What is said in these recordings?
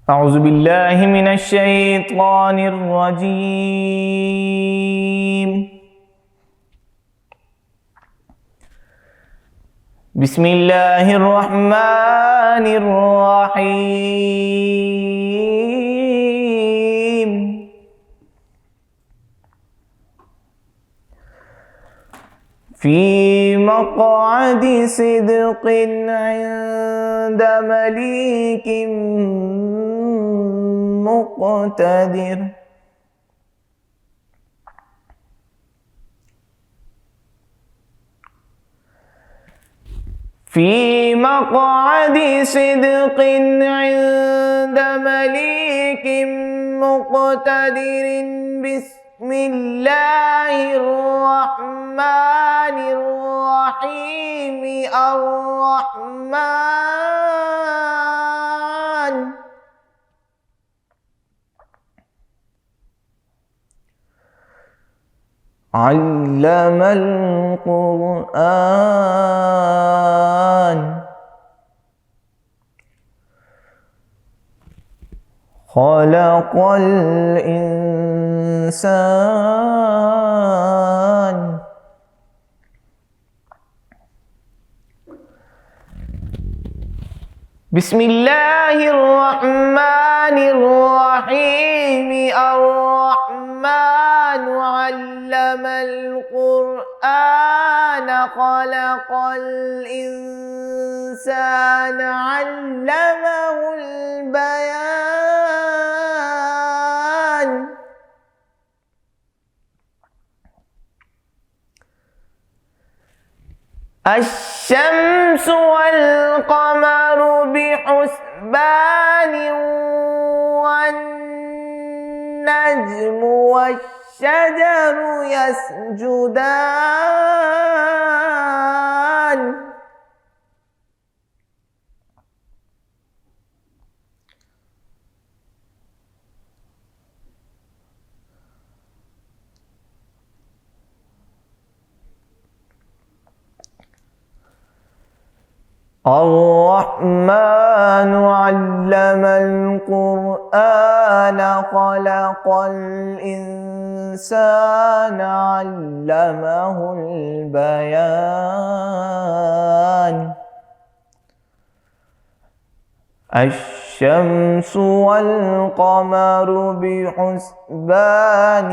أعوذ بالله من الشيطان الرجيم. بسم الله الرحمن الرحيم. في مقعد صدق عند مليك مقتدر. في مقعد صدق عند مليك مقتدر. بسم الله الرحمن الرحيم. الرحمن علم القرآن. خلق الإنسان. بسم الله الرحمن الرحيم. الرحمن علم القرآن. خلق الإنسان. علمه البيان. الشمس والقمر بحسبان. والنجم والشجر يسجدان. الرحمن علم القرآن. خلق الإنسان. علمه البيان. الشمس والقمر بحسبان.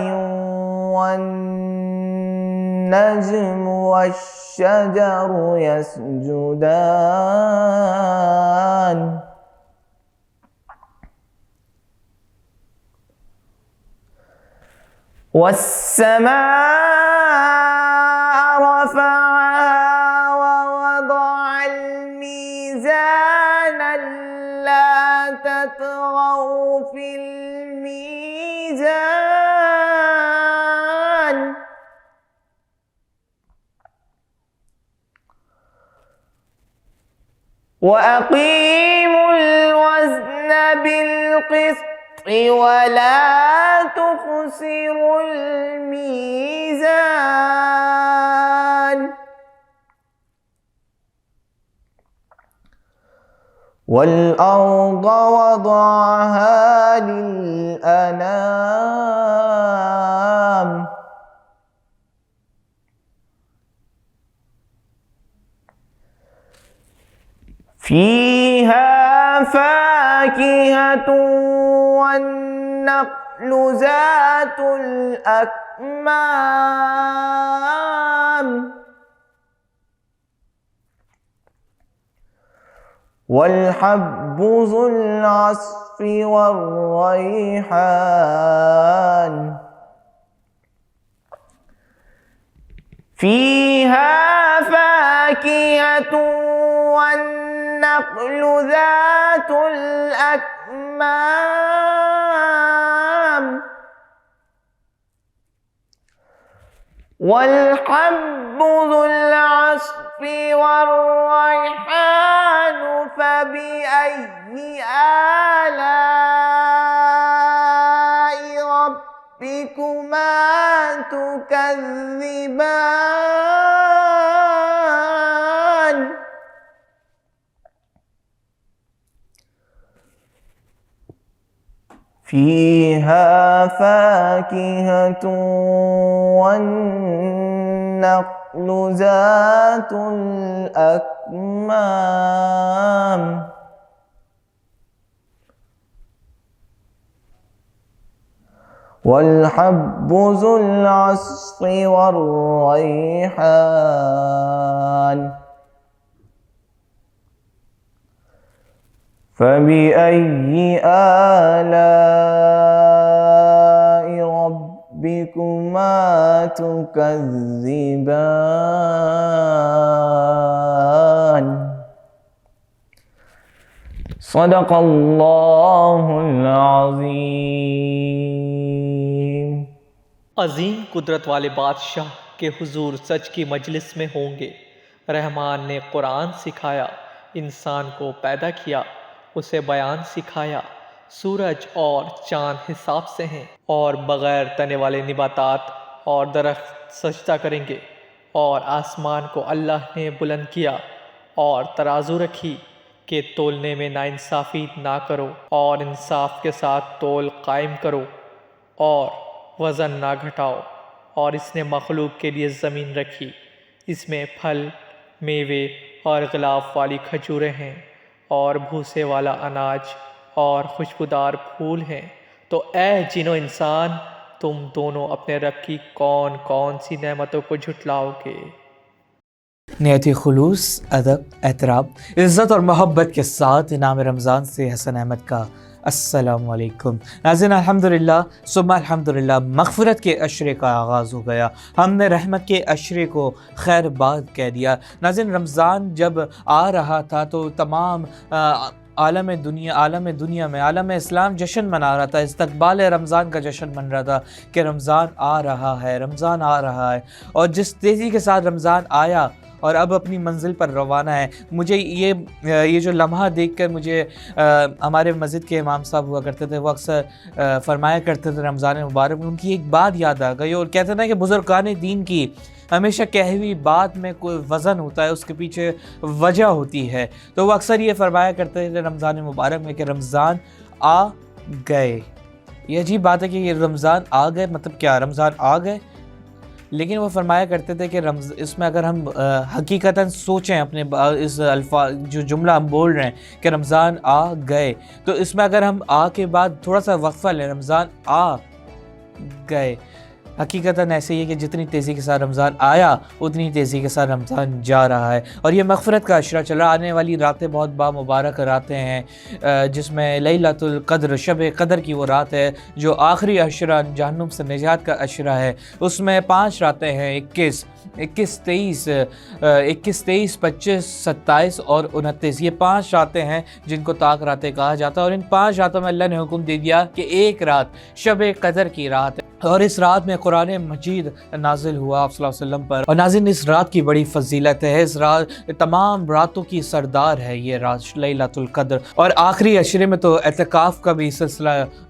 والنجم والشجر يسجدان. والسماء رفعها ووضع الميزان. لا تطغوا في الميزان. وأقيموا الوزن بالقسط ولا تخسروا الميزان. والأرض وضعها للأنام. فيها فاكهة والنخل ذات الأكمام. والحب ذو العصف والريحان. فيها فاكهة والنخل ذات الأكمام. والحب ذو العصف والريحان. فبأي آلاء ربكما تكذبان. فيها فاكهة والنخل ذات الأكمام والحب ذو العصف والريحان فبأي آلاء ربكما تكذبان صدق اللہ العظیم۔ عظیم قدرت والے بادشاہ کے حضور سچ کی مجلس میں ہوں گے۔ رحمان نے قرآن سکھایا، انسان کو پیدا کیا، اسے بیان سکھایا۔ سورج اور چاند حساب سے ہیں، اور بغیر تنے والے نباتات اور درخت سجدہ کریں گے۔ اور آسمان کو اللہ نے بلند کیا اور ترازو رکھی کہ تولنے میں ناانصافی نہ کرو، اور انصاف کے ساتھ تول قائم کرو اور وزن نہ گھٹاؤ۔ اور اس نے مخلوق کے لیے زمین رکھی، اس میں پھل، میوے اور غلاف والی کھجوریں ہیں، اور بھوسے والا اناج اور خوشبودار پھول ہیں۔ تو اے جن و انسان، تم دونوں اپنے رب کی کون کون سی نعمتوں کو جھٹلاؤ گے؟ نہایت خلوص، ادب، احترام، عزت اور محبت کے ساتھ انعام رمضان سے حسن احمد کا السلام علیکم۔ ناظرین، الحمدللہ ثم الحمدللہ، مغفرت کے عشرے کا آغاز ہو گیا۔ ہم نے رحمت کے عشرے کو خیر باد کہہ دیا۔ ناظرین، رمضان جب آ رہا تھا تو تمام عالم دنیا میں عالم اسلام جشن منا رہا تھا، استقبال رمضان کا جشن من رہا تھا کہ رمضان آ رہا ہے، رمضان آ رہا ہے۔ اور جس تیزی کے ساتھ رمضان آیا اور اب اپنی منزل پر روانہ ہے، مجھے یہ جو لمحہ دیکھ کر مجھے ہمارے مسجد کے امام صاحب ہوا کرتے تھے، وہ اکثر فرمایا کرتے تھے رمضان مبارک میں ان کی ایک بات یاد آ گئی، اور کہتے ہیں کہ بزرگان دین کی ہمیشہ کہی ہوئی بات میں کوئی وزن ہوتا ہے، اس کے پیچھے وجہ ہوتی ہے۔ تو وہ اکثر یہ فرمایا کرتے تھے رمضان مبارک میں کہ رمضان آ گئے۔ یہ عجیب بات ہے کہ یہ رمضان آ گئے مطلب کیا؟ رمضان آ گئے، لیکن وہ فرمایا کرتے تھے کہ اس میں اگر ہم حقیقتاً سوچیں اپنے اس الفاظ جو جملہ ہم بول رہے ہیں کہ رمضان آ گئے، تو اس میں اگر ہم آ کے بعد تھوڑا سا وقفہ لیں، رمضان آ گئے، حقیقتاً ایسے ہی ہے کہ جتنی تیزی کے ساتھ رمضان آیا اتنی تیزی کے ساتھ رمضان جا رہا ہے۔ اور یہ مغفرت کا عشرہ چل رہا، آنے والی راتیں بہت بامبارک راتیں ہیں، جس میں لیلۃ القدر، شب قدر کی وہ رات ہے جو آخری عشرہ، جہنم سے نجات کا عشرہ ہے۔ اس میں 5 راتیں ہیں، 21، 23، 25، 27 اور 29۔ یہ 5 راتیں ہیں جن کو طاق راتیں کہا جاتا ہے، اور ان 5 راتوں میں اللہ نے حکم دے دیا کہ ایک رات شب قدر کی رات ہے، اور اس رات میں قرآن مجید نازل ہوا آپ صلی اللہ علیہ وسلم پر۔ اور ناظرین، اس رات کی بڑی فضیلت ہے، اس رات تمام راتوں کی سردار ہے یہ رات لیلۃ القدر۔ اور آخری عشرے میں تو اعتکاف کا بھی سلسلہ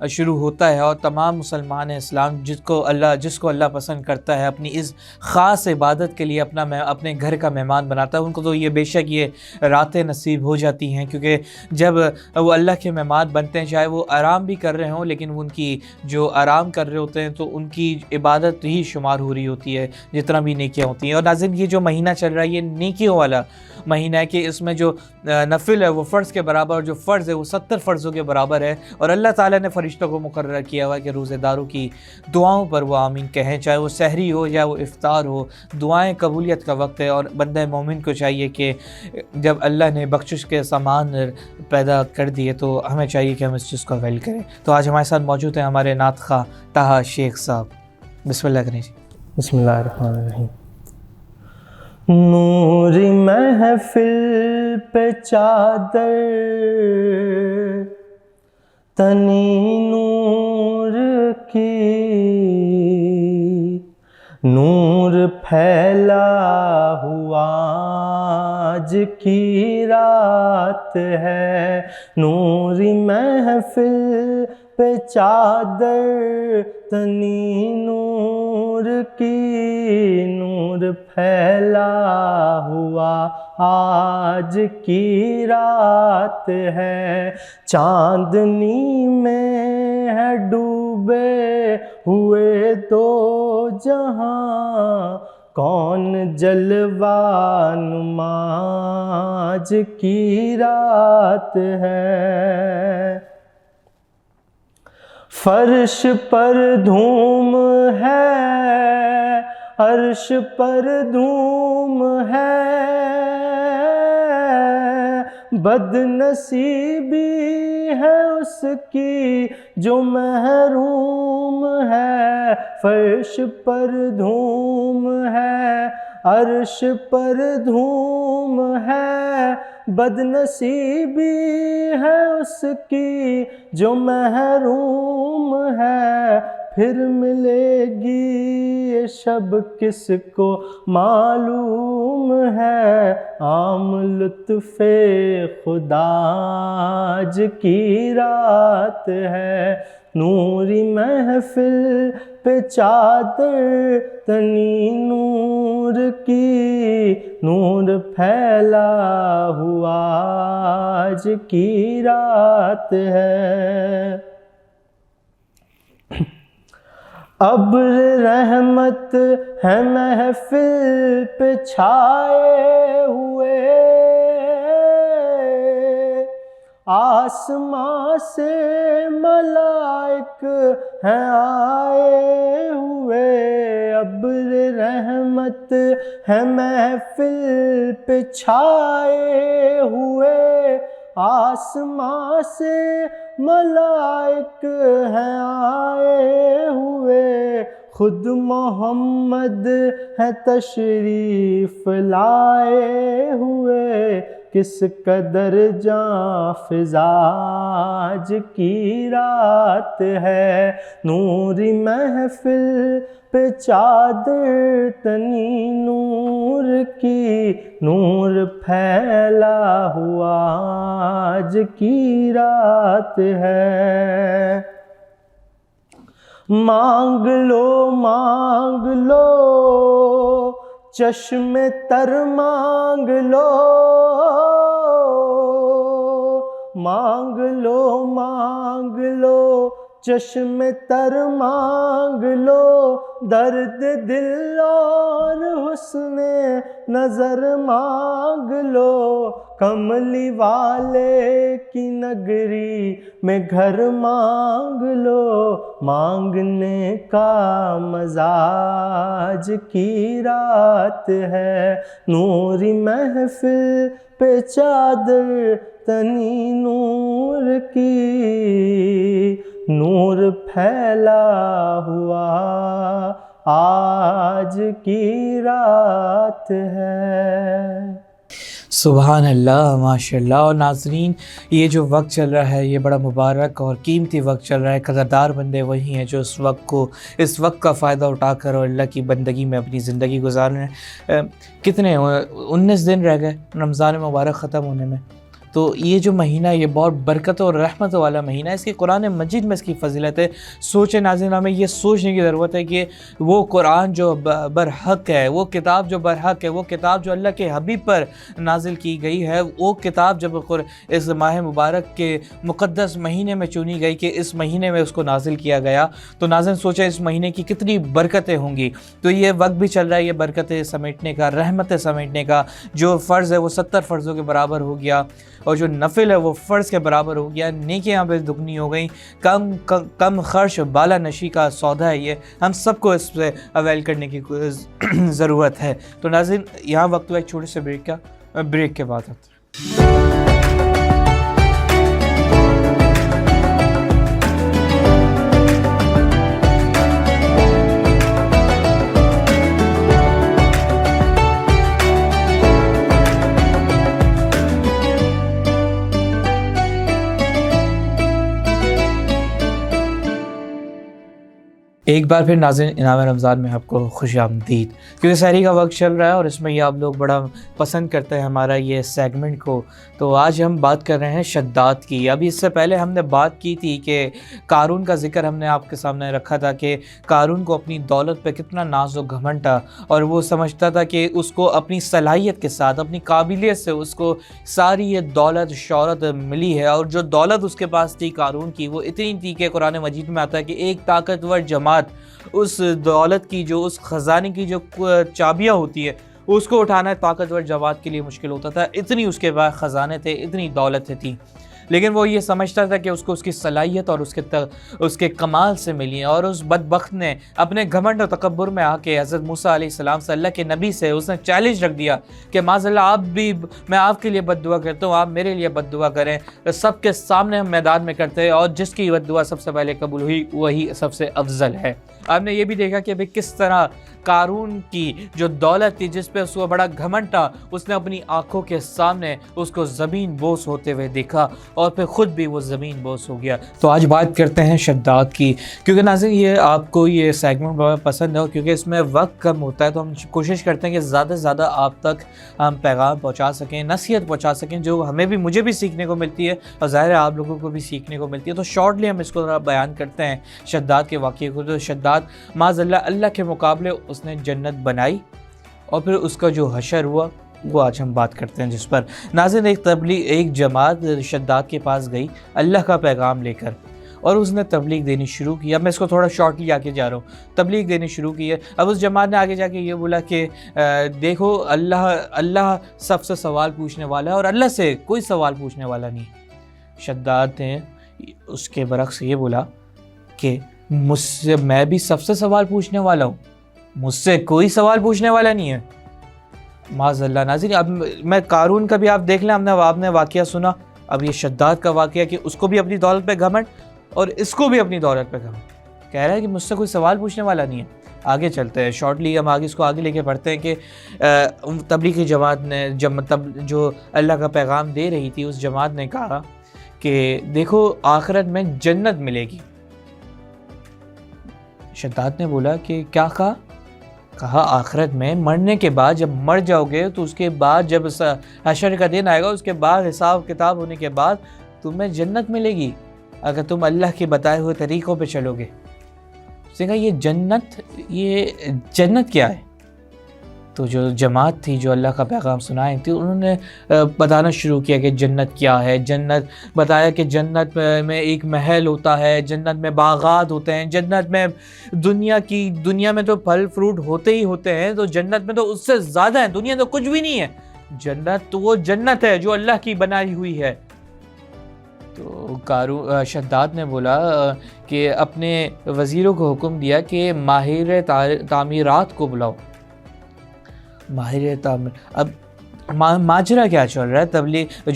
شروع ہوتا ہے، اور تمام مسلمان اسلام جس کو اللہ پسند کرتا ہے، اپنی اس خاص عبادت کے لیے اپنے گھر کا مہمان بناتا ہے، ان کو تو یہ بے شک یہ راتیں نصیب ہو جاتی ہیں، کیونکہ جب وہ اللہ کے مہمان بنتے ہیں، چاہے وہ آرام بھی کر رہے ہوں، لیکن ان کی جو آرام کر رہے ہوتے ہیں تو ان کی عبادت ہی شمار ہو رہی ہوتی ہے جتنا بھی نیکیاں ہوتی ہیں۔ اور ناظرین، یہ جو مہینہ چل رہا ہے یہ نیکیوں والا مہینہ ہے، کہ اس میں جو نفل ہے وہ فرض کے برابر، اور جو فرض ہے وہ 70 فرضوں کے برابر ہے، اور اللہ تعالیٰ نے فرشتوں کو مقرر کیا ہوا ہے کہ روزے داروں کی دعاؤں پر وہ آمین کہیں، چاہے وہ سحری ہو یا وہ افطار ہو، دعائیں قبولیت کا وقت ہے۔ اور بندہ مومن کو چاہیے کہ جب اللہ نے بخشش کے سامان پیدا کر دیے تو ہمیں چاہیے کہ ہم اس چیز کو اویل کریں۔ تو آج ہمارے ساتھ موجود ہیں ہمارے نعت خواہ طہا شیخ صاحب، بسم اللہ کریں جی۔ بسم اللہ الرحمن الرحیم۔ نور محفل پہ چادر، تنی نور کی، نور پھیلا ہوا آج کی رات ہے، نور محفل پہ چادر، تنی نور کی، نور پھیلا ہوا آج کی رات ہے، چاندنی میں ہیں ڈوبے ہوئے دو جہاں، کون جلوہ نماز کی رات ہے۔ فرش پر دھوم ہے، عرش پر دھوم ہے، بد نصیبی ہے اس کی جو محروم ہے۔ فرش پر دھوم ہے، عرش پر دھوم ہے، بد نصیبی ہے اس کی جو محروم ہے۔ پھر ملے گی یہ شب کس کو معلوم ہے، عام لطف خدا آج کی رات ہے۔ نوری محفل پہ چادر تنی نور کی، نور پھیلا ہوا آج کی رات ہے۔ ابر رحمت ہے محفل پہ چھائے ہوئے، آسمان سے ملائک ہیں آئے ہوئے۔ ابر رحمت ہے محفل پہ چھائے ہوئے، آسمان سے ملائک ہیں آئے ہوئے۔ خود محمد ہے تشریف لائے ہوئے، کس قدر جاں فضا آج کی رات ہے۔ نوری محفل پہ چادر تنی نور کی، نور پھیلا ہوا آج کی رات ہے۔ مانگ لو مانگ لو چشم تر مانگ لو، مانگ لو مانگ لو چشم تر مانگ لو، درد دل اور حسن نظر مانگ لو، کملی والے کی نگری میں گھر مانگ لو، مانگنے کا مزاج کی رات ہے۔ نوری محفل پہ چادر تنی نور کی، نور پھیلا ہوا آج کی رات ہے۔ سبحان اللہ، ماشاء اللہ۔ اور ناظرین، یہ جو وقت چل رہا ہے یہ بڑا مبارک اور قیمتی وقت چل رہا ہے۔ قدردار بندے وہی ہیں جو اس وقت کا فائدہ اٹھا کر اور اللہ کی بندگی میں اپنی زندگی گزار رہے ہیں۔ کتنے 19 دن رہ گئے رمضان مبارک ختم ہونے میں، تو یہ جو مہینہ یہ بہت برکت اور رحمت والا مہینہ ہے۔ اس کی قرآن مجید میں اس کی فضیلت ہے۔ سوچیں ناظرین، ہمیں یہ سوچنے کی ضرورت ہے کہ وہ قرآن جو برحق ہے، وہ کتاب جو برحق ہے، وہ کتاب جو اللہ کے حبیب پر نازل کی گئی ہے، وہ کتاب جب اس ماہ مبارک کے مقدس مہینے میں چنی گئی کہ اس مہینے میں اس کو نازل کیا گیا، تو ناظرین سوچیں اس مہینے کی کتنی برکتیں ہوں گی۔ تو یہ وقت بھی چل رہا ہے یہ برکتیں سمیٹنے کا، رحمتیں سمیٹنے کا۔ جو فرض ہے وہ 70 فرضوں کے برابر ہو گیا، اور جو نفل ہے وہ فرض کے برابر ہو گیا، نیکیاں بے دگنی ہو گئیں۔ کم خرچ بالا نشی کا سودا ہے یہ، ہم سب کو اس سے اویل کرنے کی ضرورت ہے۔ تو ناظرین یہاں وقت ہوا ایک چھوٹے سے بریک کے بعد آتے ہیں۔ ایک بار پھر ناظرین انعام رمضان میں آپ کو خوش آمدید، کیونکہ سحری کا وقت چل رہا ہے اور اس میں یہ آپ لوگ بڑا پسند کرتے ہیں ہمارا یہ سیگمنٹ کو۔ تو آج ہم بات کر رہے ہیں شداد کی۔ ابھی اس سے پہلے ہم نے بات کی تھی کہ قارون کا ذکر ہم نے آپ کے سامنے رکھا تھا کہ قارون کو اپنی دولت پہ کتنا ناز و گھمنڈ تھا، اور وہ سمجھتا تھا کہ اس کو اپنی صلاحیت کے ساتھ، اپنی قابلیت سے اس کو ساری یہ دولت شہرت ملی ہے، اور جو دولت اس کے پاس تھی قارون کی وہ اتنی تھی کہ قرآن مجید میں آتا ہے کہ ایک طاقتور جماعت اس دولت کی، جو اس خزانے کی جو چابیاں ہوتی ہے اس کو اٹھانا طاقتور جماعت کے لیے مشکل ہوتا تھا، اتنی اس کے پاس خزانے تھے، اتنی دولت تھی۔ لیکن وہ یہ سمجھتا تھا کہ اس کو اس کی صلاحیت اور اس کے کمال سے ملی ہے، اور اس بدبخت نے اپنے گھمنڈ و تکبر میں آ کے حضرت موسیٰ علیہ السلام سے، اللہ کے نبی سے اس نے چیلنج رکھ دیا کہ معاذ اللہ میں آپ کے لیے بد دعا کرتا ہوں، آپ میرے لیے بد دعا کریں۔ سب کے سامنے ہم میدان میں کرتے ہیں، اور جس کی بد دعا سب سے پہلے قبول ہوئی وہی سب سے افضل ہے۔ آپ نے یہ بھی دیکھا کہ ابھی کس طرح قارون کی جو دولت تھی، جس پہ اس کو بڑا گھمنڈ تھا، اس نے اپنی آنکھوں کے سامنے اس کو زمین بوس ہوتے ہوئے دیکھا، اور پھر خود بھی وہ زمین بوس ہو گیا۔ تو آج بات کرتے ہیں شداد کی، کیونکہ ناظرین یہ آپ کو یہ سیگمنٹ بہت پسند ہے، اور کیونکہ اس میں وقت کم ہوتا ہے تو ہم کوشش کرتے ہیں کہ زیادہ سے زیادہ آپ تک ہم پیغام پہنچا سکیں، نصیحت پہنچا سکیں، جو مجھے بھی سیکھنے کو ملتی ہے اور ظاہر ہے آپ لوگوں کو بھی سیکھنے کو ملتی ہے۔ تو شارٹلی ہم اس کو ذرا بیان کرتے ہیں شداد کے واقعے کو۔ تو شداد معاذ اللہ کے مقابلے اس نے جنت بنائی، اور پھر اس کا جو حشر ہوا وہ آج ہم بات کرتے ہیں، جس پر ناظرین ایک جماعت شداد کے پاس گئی اللہ کا پیغام لے کر، اور اس نے تبلیغ دینی شروع کی۔ اب میں اس کو تھوڑا شارٹلی آگے جا رہا ہوں، تبلیغ دینی شروع کی ہے۔ اب اس جماعت نے آگے جا کے یہ بولا کہ دیکھو اللہ سب سے سوال پوچھنے والا ہے، اور اللہ سے کوئی سوال پوچھنے والا نہیں۔ شداد نے اس کے برعکس یہ بولا کہ مجھ سے میں بھی سب سے سوال پوچھنے والا ہوں، مجھ سے کوئی سوال پوچھنے والا نہیں ہے۔ معاذ اللہ۔ ناظرین اب میں قارون کا بھی آپ دیکھ لیں، آپ نے واقعہ سنا، اب یہ شداد کا واقعہ کہ اس کو بھی اپنی دولت پہ گھمنڈ اور اس کو بھی اپنی دولت پہ گھمنڈ، کہہ رہا ہے کہ مجھ سے کوئی سوال پوچھنے والا نہیں ہے۔ آگے چلتے ہیں شارٹلی، ہم اس کو آگے لے کے پڑھتے ہیں کہ تبلیغی جماعت نے جو اللہ کا پیغام دے رہی تھی، اس جماعت نے کہا کہ دیکھو آخرت میں جنت ملے گی۔ شداد نے بولا کہ کیا کہا آخرت میں مرنے کے بعد، جب مر جاؤ گے تو اس کے بعد جب حشر کا دن آئے گا، اس کے بعد حساب کتاب ہونے کے بعد تمہیں جنت ملے گی اگر تم اللہ کے بتائے ہوئے طریقوں پہ چلو گے۔ اس نے کہا یہ جنت کیا ہے؟ تو جو جماعت تھی جو اللہ کا پیغام سنائے تھی، انہوں نے بتانا شروع کیا کہ جنت کیا ہے۔ جنت بتایا کہ جنت میں ایک محل ہوتا ہے، جنت میں باغات ہوتے ہیں، جنت میں دنیا میں تو پھل فروٹ ہوتے ہی ہوتے ہیں، تو جنت میں تو اس سے زیادہ ہے، دنیا تو کچھ بھی نہیں ہے، جنت تو وہ جنت ہے جو اللہ کی بنائی ہوئی ہے۔ تو شداد نے بولا کہ اپنے وزیروں کو حکم دیا کہ ماہر تعمیرات کو بلاؤ۔ ماہر تعمیر، اب ماجرا کیا چل رہا ہے؟ تبلیغ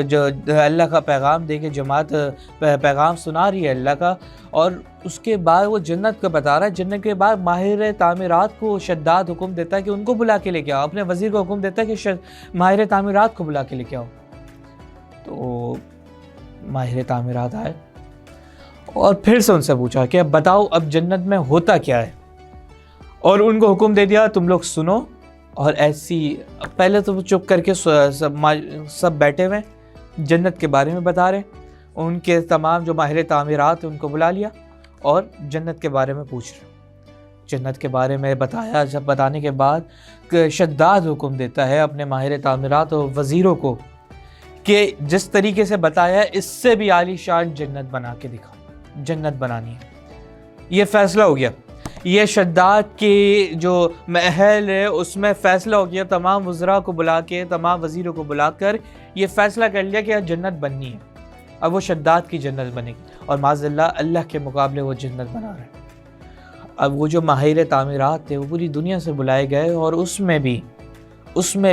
جو اللہ کا پیغام دے کے جماعت پیغام سنا رہی ہے اللہ کا، اور اس کے بعد وہ جنت کا بتا رہا ہے۔ جنت کے بعد ماہر تعمیرات کو شداد حکم دیتا ہے کہ ان کو بلا کے لے کے آؤ، اپنے وزیر کو حکم دیتا ہے کہ ماہر تعمیرات کو بلا کے لے کے آؤ۔ تو ماہر تعمیرات آئے اور پھر سے ان سے پوچھا کہ اب بتاؤ اب جنت میں ہوتا کیا ہے، اور ان کو حکم دے دیا تم لوگ سنو۔ اور ایسی پہلے تو وہ چپ کر کے سب بیٹھے ہوئے جنت کے بارے میں بتا رہے، ان کے تمام جو ماہر تعمیرات ان کو بلا لیا اور جنت کے بارے میں پوچھ رہے۔ جنت کے بارے میں بتایا، جب بتانے کے بعد شداد حکم دیتا ہے اپنے ماہر تعمیرات اور وزیروں کو کہ جس طریقے سے بتایا اس سے بھی عالی شان جنت بنا کے دکھاؤ، جنت بنانی ہے۔ یہ فیصلہ ہو گیا، یہ شداد کی جو محل ہے اس میں فیصلہ ہو گیا، تمام وزراء کو بلا کے، تمام وزیروں کو بلا کر یہ فیصلہ کر لیا کہ جنت بننی ہے، اب وہ شداد کی جنت بنے گی، اور معاذ اللہ کے مقابلے وہ جنت بنا رہے ہیں۔ اب وہ جو ماہر تعمیرات تھے وہ پوری دنیا سے بلائے گئے، اور اس میں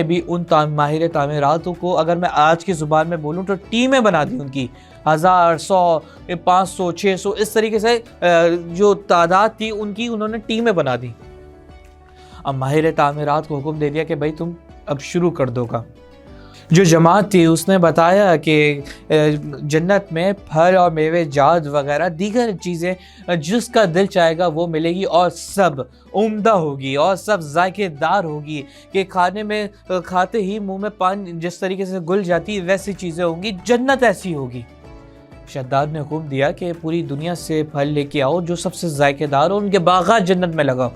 بھی ان ماہر تعمیراتوں کو اگر میں آج کی زبان میں بولوں تو ٹیمیں بنا دی، ان کی 1000 100 500 600 اس طریقے سے جو تعداد تھی ان کی انہوں نے ٹیمیں بنا دی۔ اب ماہر تعمیرات کو حکم دے دیا کہ بھائی تم اب شروع کر دو کام۔ جو جماعت تھی اس نے بتایا کہ جنت میں پھل اور میوے جات وغیرہ دیگر چیزیں جس کا دل چاہے گا وہ ملے گی، اور سب عمدہ ہوگی اور سب ذائقے دار ہوگی کہ کھانے میں کھاتے ہی منہ میں پانی جس طریقے سے گل جاتی ویسی چیزیں ہوں گی، جنت ایسی ہوگی۔ شداد نے حکم دیا کہ پوری دنیا سے پھل لے کے آؤ جو سب سے ذائقے دار ہو، ان کے باغات جنت میں لگاؤ۔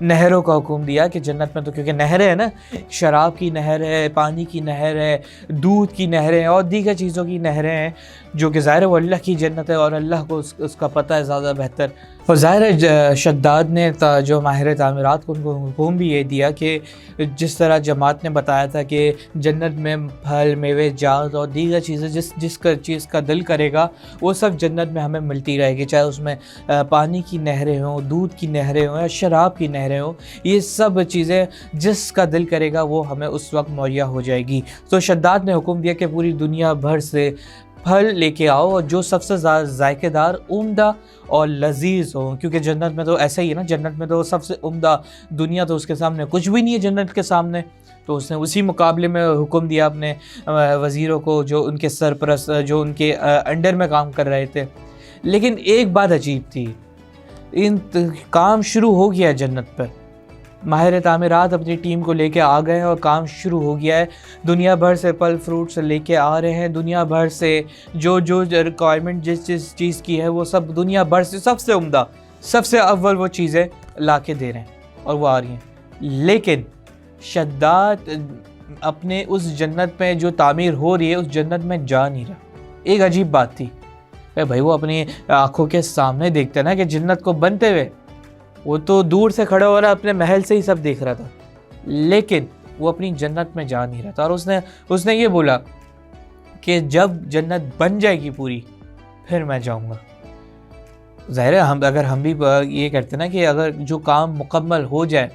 نہروں کا حکم دیا کہ جنت میں تو کیونکہ نہریں ہیں نا، شراب کی نہر ہے، پانی کی نہر ہے، دودھ کی نہریں ہیں اور دیگر چیزوں کی نہریں ہیں، جو کہ ظاہر وہ اللہ کی جنت ہے اور اللہ کو اس کا پتہ ہے زیادہ بہتر۔ اور ظاہر ہے شداد نے جو ماہر تعمیرات کو ان کو حکم بھی یہ دیا کہ جس طرح جماعت نے بتایا تھا کہ جنت میں پھل میوے جات اور دیگر چیزیں جس چیز کا دل کرے گا وہ سب جنت میں ہمیں ملتی رہے گی، چاہے اس میں پانی کی نہریں ہوں، دودھ کی نہریں ہوں یا شراب کی نہریں ہوں، یہ سب چیزیں جس کا دل کرے گا وہ ہمیں اس وقت مہیا ہو جائے گی۔ تو شداد نے حکم دیا کہ پوری دنیا بھر سے پھل لے کے آؤ اور جو سب سے زیادہ ذائقے دار، عمدہ اور لذیذ ہوں، کیونکہ جنت میں تو ایسا ہی ہے نا، جنت میں تو سب سے عمدہ، دنیا تو اس کے سامنے کچھ بھی نہیں ہے جنت کے سامنے۔ تو اس نے اسی مقابلے میں حکم دیا اپنے وزیروں کو جو ان کے سرپرست، جو ان کے انڈر میں کام کر رہے تھے۔ لیکن ایک بات عجیب تھی، کام شروع ہو گیا جنت پر، ماہر تعمیرات اپنی ٹیم کو لے کے آ گئے اور کام شروع ہو گیا ہے، دنیا بھر سے پھل فروٹس لے کے آ رہے ہیں، دنیا بھر سے جو ریکوائرمنٹ جس چیز کی ہے وہ سب دنیا بھر سے سب سے عمدہ، سب سے اول وہ چیزیں لا کے دے رہے ہیں اور وہ آ رہی ہیں۔ لیکن شداد اپنے اس جنت میں جو تعمیر ہو رہی ہے اس جنت میں جا نہیں رہا۔ ایک عجیب بات تھی بھائی، وہ اپنی آنکھوں کے سامنے دیکھتے نا کہ جنت کو بنتے ہوئے، وہ تو دور سے کھڑا ہو رہا اپنے محل سے ہی سب دیکھ رہا تھا، لیکن وہ اپنی جنت میں جا نہیں رہا تھا۔ اور اس نے یہ بولا کہ جب جنت بن جائے گی پوری پھر میں جاؤں گا۔ ظاہر ہے اگر ہم بھی یہ کرتے نا کہ اگر جو کام مکمل ہو جائے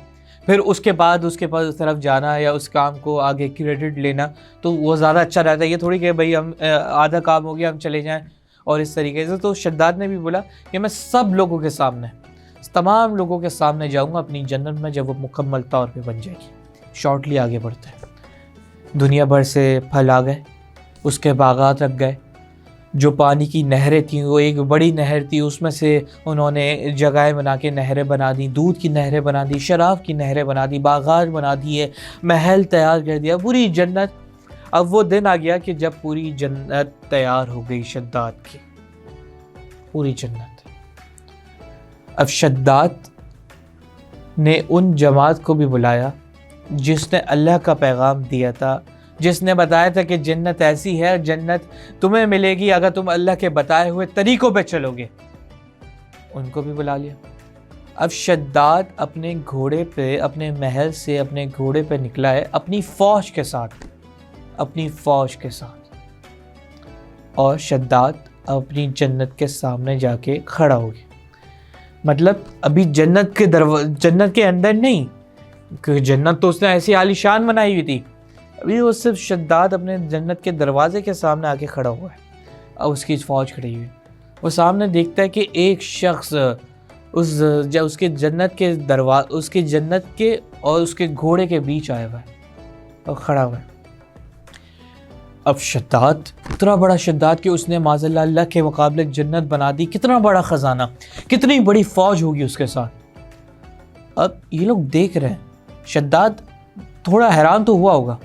پھر اس کے بعد اس طرف جانا یا اس کام کو آگے کریڈٹ لینا تو وہ زیادہ اچھا رہتا ہے۔ یہ تھوڑی کہ بھائی ہم آدھا کام ہو گیا ہم چلے جائیں اور اس طریقے سے۔ تو شداد نے بھی بولا کہ میں سب لوگوں کے سامنے، تمام لوگوں کے سامنے جاؤں گا اپنی جنت میں جب وہ مکمل طور پہ بن جائے گی۔ شارٹلی آگے بڑھتے ہیں، دنیا بھر سے پھل آ گئے، اس کے باغات رکھ گئے، جو پانی کی نہریں تھیں وہ ایک بڑی نہر تھی، اس میں سے انہوں نے جگہیں بنا کے نہریں بنا دی، دودھ کی نہریں بنا دی، شراب کی نہریں بنا دی، باغات بنا دیے، محل تیار کر دیا، پوری جنت۔ اب وہ دن آ گیا کہ جب پوری جنت تیار ہو گئی شداد کی، پوری جنت۔ اب شداد نے ان جماعت کو بھی بلایا جس نے اللہ کا پیغام دیا تھا، جس نے بتایا تھا کہ جنت ایسی ہے، جنت تمہیں ملے گی اگر تم اللہ کے بتائے ہوئے طریقوں پہ چلو گے۔ ان کو بھی بلا لیا۔ اب شداد اپنے گھوڑے پہ، اپنے محل سے اپنے گھوڑے پہ نکلا ہے اپنی فوج کے ساتھ، اور شداد اپنی جنت کے سامنے جا کے کھڑا ہو گیا۔ مطلب ابھی جنت کے اندر نہیں، کیونکہ جنت تو اس نے ایسی عالیشان بنائی ہوئی تھی، ابھی وہ صرف شداد اپنے جنت کے دروازے کے سامنے آ کے کھڑا ہوا ہے، اب اس کی فوج کھڑی ہوئی، وہ سامنے دیکھتا ہے کہ ایک شخص اس کے جنت کے اور اس کے گھوڑے کے بیچ آیا ہوا ہے اور کھڑا ہوا ہے۔ اب شداد، اتنا بڑا شداد کہ اس نے معاذ اللہ کے مقابلے جنت بنا دی، کتنا بڑا خزانہ، کتنی بڑی فوج ہوگی اس کے ساتھ۔ اب یہ لوگ دیکھ رہے ہیں، شداد تھوڑا حیران تو ہوا ہوگا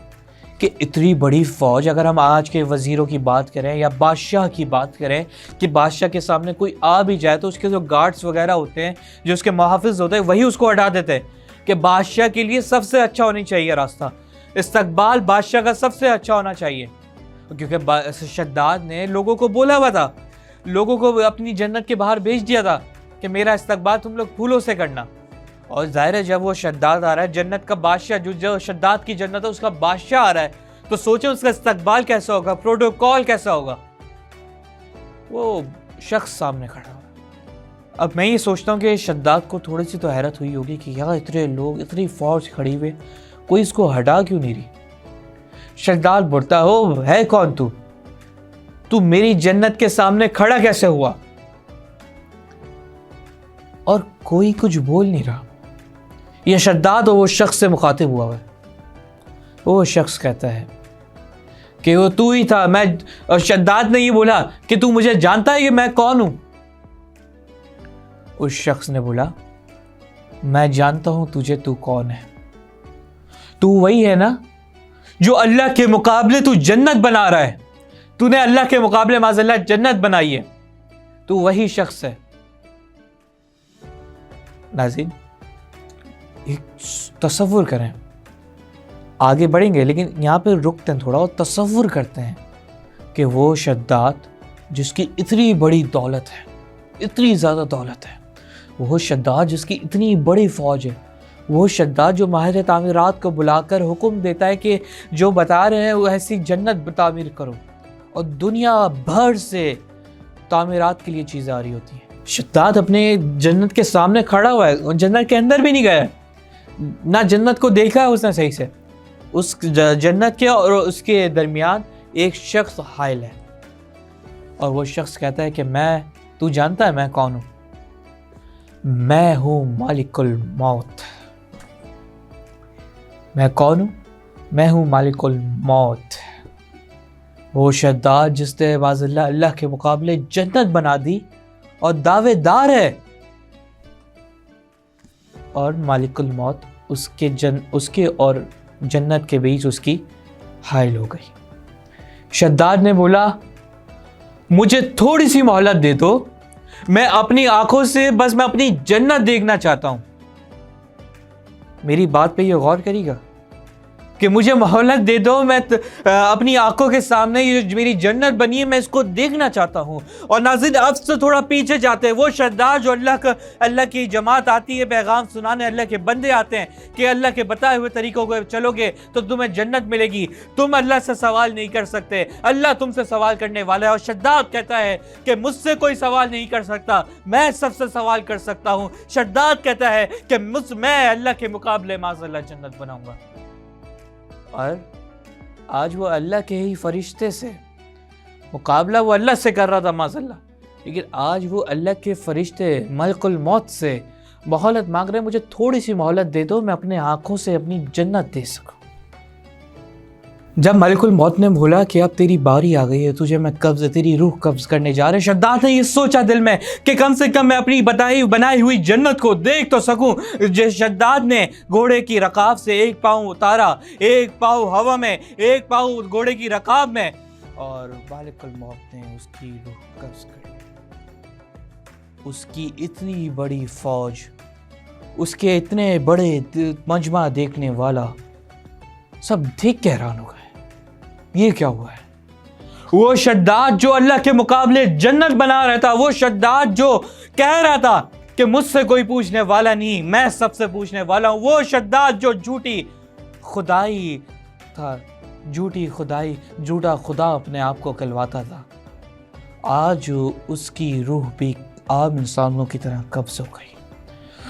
کہ اتنی بڑی فوج، اگر ہم آج کے وزیروں کی بات کریں یا بادشاہ کی بات کریں کہ بادشاہ کے سامنے کوئی آ بھی جائے تو اس کے جو گارڈز وغیرہ ہوتے ہیں، جو اس کے محافظ ہوتے ہیں، وہی اس کو ہٹا دیتے ہیں کہ بادشاہ کے لیے سب سے اچھا ہونی چاہیے راستہ، استقبال بادشاہ کا سب سے اچھا ہونا چاہیے، کیونکہ شداد نے لوگوں کو بولا ہوا تھا، لوگوں کو اپنی جنت کے باہر بھیج دیا تھا کہ میرا استقبال تم لوگ پھولوں سے کرنا۔ اور ظاہر ہے جب وہ شداد آ رہا ہے، جنت کا بادشاہ، جو شداد کی جنت ہے اس کا بادشاہ آ رہا ہے، تو سوچیں اس کا استقبال کیسا ہوگا، پروٹوکول کیسا ہوگا۔ وہ شخص سامنے کھڑا ہوا۔ اب میں یہ سوچتا ہوں کہ شداد کو تھوڑی سی تو حیرت ہوئی ہوگی کہ یار اتنے لوگ، اتنی فوج کھڑی ہوئے، کوئی اس کو ہٹا کیوں نہیں رہی۔ شداد بولتا ہے کون تو میری جنت کے سامنے کھڑا کیسے ہوا؟ اور کوئی کچھ بول نہیں رہا۔ یہ شداد وہ شخص سے مخاطب ہوا ہے، وہ شخص کہتا ہے کہ وہ تو ہی تھا. اور شداد نے یہ بولا کہ تو مجھے جانتا ہے کہ میں کون ہوں؟ اس شخص نے بولا میں جانتا ہوں تجھے تو کون ہے. تو وہی ہے نا جو اللہ کے مقابلے تو جنت بنا رہا ہے. تو نے اللہ کے مقابلے معاذ اللہ جنت بنائی ہے. تو وہی شخص ہے. ناظرین ایک تصور کریں, آگے بڑھیں گے لیکن یہاں پہ رکتے ہیں تھوڑا اور تصور کرتے ہیں کہ وہ شداد جس کی اتنی بڑی دولت ہے, اتنی زیادہ دولت ہے, وہ شداد جس کی اتنی بڑی فوج ہے, وہ شداد جو ماہر تعمیرات کو بلا کر حکم دیتا ہے کہ جو بتا رہے ہیں وہ ایسی جنت تعمیر کرو, اور دنیا بھر سے تعمیرات کے لیے چیزیں آ رہی ہوتی ہیں. شداد اپنے جنت کے سامنے کھڑا ہوا ہے, جنت کے اندر بھی نہیں گیا, نہ جنت کو دیکھا ہے اس نے صحیح سے. اس جنت کے اور اس کے درمیان ایک شخص حائل ہے, اور وہ شخص کہتا ہے کہ تو جانتا ہے میں کون ہوں؟ میں ہوں مالک الموت. میں کون ہوں؟ میں ہوں مالک الموت. وہ شداد جس نے باذ اللہ کے مقابلے جنت بنا دی اور دعوے دار ہے, اور مالک الموت اس کے اور جنت کے بیچ اس کی حائل ہو گئی. شداد نے بولا مجھے تھوڑی سی مہلت دے دو, میں اپنی آنکھوں سے بس میں اپنی جنت دیکھنا چاہتا ہوں. میری بات پہ یہ غور کریے گا کہ مجھے مہلت دے دو, میں اپنی آنکھوں کے سامنے یہ جو میری جنت بنی ہے میں اس کو دیکھنا چاہتا ہوں. اور ناظرین اب سے تھوڑا پیچھے جاتے ہیں, وہ شداد جو اللہ کی جماعت آتی ہے پیغام سنانے, اللہ کے بندے آتے ہیں کہ اللہ کے بتائے ہوئے طریقوں کو چلو گے تو تمہیں جنت ملے گی, تم اللہ سے سوال نہیں کر سکتے, اللہ تم سے سوال کرنے والا ہے. اور شداد کہتا ہے کہ مجھ سے کوئی سوال نہیں کر سکتا, میں سب سے سوال کر سکتا ہوں. شداد کہتا ہے کہ میں اللہ کے مقابلے معاذ اللہ جنت بناؤں گا. اور آج وہ اللہ کے ہی فرشتے سے مقابلہ وہ اللہ سے کر رہا تھا معاذ اللہ, لیکن آج وہ اللہ کے فرشتے ملک الموت سے مہلت مانگ رہے ہیں, مجھے تھوڑی سی مہلت دے دو, میں اپنے آنکھوں سے اپنی جنت دے سکوں. جب ملک الموت نے بولا کہ اب تیری باری آ گئی ہے, تجھے میں تیری روح قبض کرنے جا رہے, شداد نے یہ سوچا دل میں کہ کم سے کم میں اپنی بنائی ہوئی جنت کو دیکھ تو سکوں. شداد نے گھوڑے کی رکاب سے ایک پاؤں اتارا, ایک پاؤں ہوا میں, ایک پاؤں گھوڑے کی رکاب میں, اور ملک الموت نے اس کی روح قبض کر لی. اس کی اتنی بڑی فوج, اس کے اتنے بڑے مجمع دیکھنے والا سب دیکھ کے حیران ہو گئے, یہ کیا ہوا ہے؟ وہ شداد جو اللہ کے مقابلے جنت بنا رہا تھا, وہ شداد جو کہہ رہا تھا کہ مجھ سے کوئی پوچھنے والا نہیں, میں سب سے پوچھنے والا ہوں, وہ شداد جو جھوٹی خدائی تھا, جھوٹا خدا اپنے آپ کو کہلواتا تھا, آج اس کی روح بھی عام انسانوں کی طرح قبض ہو گئی,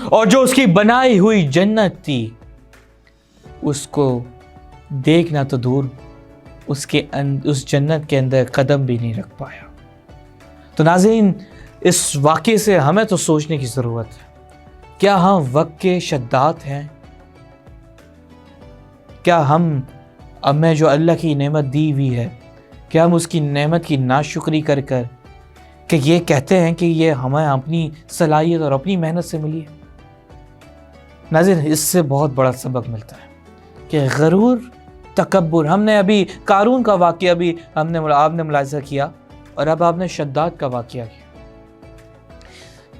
اور جو اس کی بنائی ہوئی جنت تھی اس کو دیکھنا تو دور, اس جنت کے اندر قدم بھی نہیں رکھ پایا. تو ناظرین اس واقعے سے ہمیں تو سوچنے کی ضرورت ہے, کیا ہم وقت کے شداد ہیں؟ کیا ہمیں جو اللہ کی نعمت دی ہوئی ہے, کیا ہم اس کی نعمت کی ناشکری کر کہ یہ کہتے ہیں کہ یہ ہمیں اپنی صلاحیت اور اپنی محنت سے ملی ہے؟ ناظرین اس سے بہت بڑا سبق ملتا ہے کہ غرور, تکبر, ہم نے ابھی قارون کا واقعہ بھی آپ نے ملاحظہ کیا, اور اب آپ نے شداد کا واقعہ کیا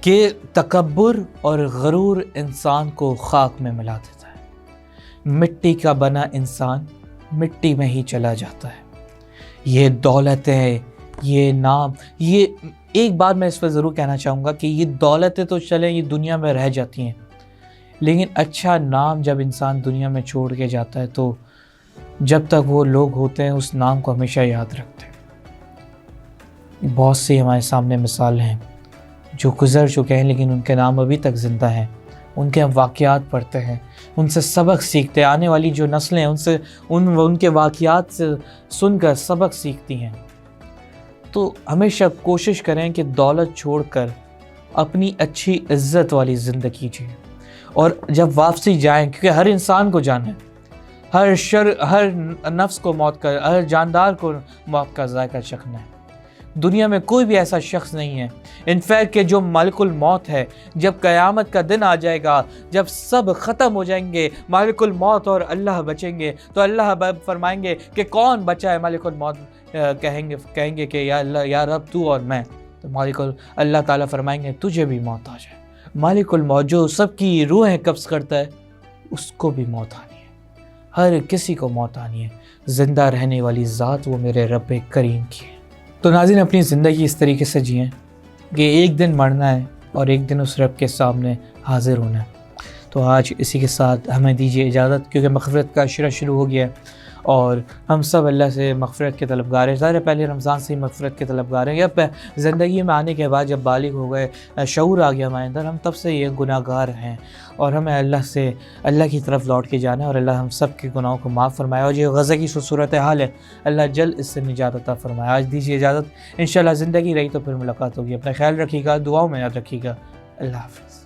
کہ تکبر اور غرور انسان کو خاک میں ملا دیتا ہے. مٹی کا بنا انسان مٹی میں ہی چلا جاتا ہے. یہ دولتیں, یہ نام, یہ ایک بات میں اس پہ ضرور کہنا چاہوں گا کہ یہ دولتیں تو چلیں یہ دنیا میں رہ جاتی ہیں, لیکن اچھا نام جب انسان دنیا میں چھوڑ کے جاتا ہے تو جب تک وہ لوگ ہوتے ہیں اس نام کو ہمیشہ یاد رکھتے ہیں. بہت سی ہمارے سامنے مثال ہیں جو گزر چکے ہیں لیکن ان کے نام ابھی تک زندہ ہیں, ان کے ہم واقعات پڑھتے ہیں, ان سے سبق سیکھتے ہیں, آنے والی جو نسلیں ہیں ان کے واقعات سے سن کر سبق سیکھتی ہیں. تو ہمیشہ کوشش کریں کہ دولت چھوڑ کر اپنی اچھی عزت والی زندگی جئیں, اور جب واپسی جائیں, کیونکہ ہر انسان کو جانا ہے, ہر نفس کو موت کا، ہر جاندار کو موت کا ذائقہ چکھنا ہے۔ دنیا میں کوئی بھی ایسا شخص نہیں ہے انفیکٹ کہ جو ملک الموت ہے، جب قیامت کا دن آ جائے گا، جب سب ختم ہو جائیں گے، ملک الموت اور اللہ بچیں گے، تو اللہ فرمائیں گے کہ کون بچا ہے؟ ملک الموت کہیں گے کہ یا اللہ، یا رب تو اور میں۔ تو اللہ تعالیٰ فرمائیں گے تجھے بھی موت آ جائے۔ مالک الموت جو سب کی روحیں قبض کرتا ہے، اس کو بھی موت آنی ہے، ہر کسی کو موت آنی ہے۔ زندہ رہنے والی ذات وہ میرے رب کریم کی ہے۔ تو ناظرین، اپنی زندگی اس طریقے سے جئیں کہ ایک دن مرنا ہے اور ایک دن اس رب کے سامنے حاضر ہونا ہے۔ تو آج اسی کے ساتھ ہمیں دیجیے اجازت، کیونکہ مغفرت کا عشرہ شروع ہو گیا ہے اور ہم سب اللہ سے مغفرت کے طلبگار ہیں۔ ظاہر ہے پہلے رمضان سے ہی مغفرت کے طلبگار ہیں، اب زندگی میں آنے کے بعد جب بالغ ہو گئے، شعور آ گیا ہمارے اندر، ہم تب سے یہ گناہ گار ہیں اور ہمیں اللہ کی طرف لوٹ کے جانا ہے، اور اللہ ہم سب کے گناہوں کو معاف فرمائے، اور یہ غزہ کی صورتحال ہے، اللہ جلد اس سے نجات عطا فرمائے۔ آج دیجیے اجازت، انشاءاللہ زندگی رہی تو پھر ملاقات ہوگی۔ اپنا خیال رکھیے گا، دعاؤں میں یاد رکھیے گا۔ اللہ حافظ۔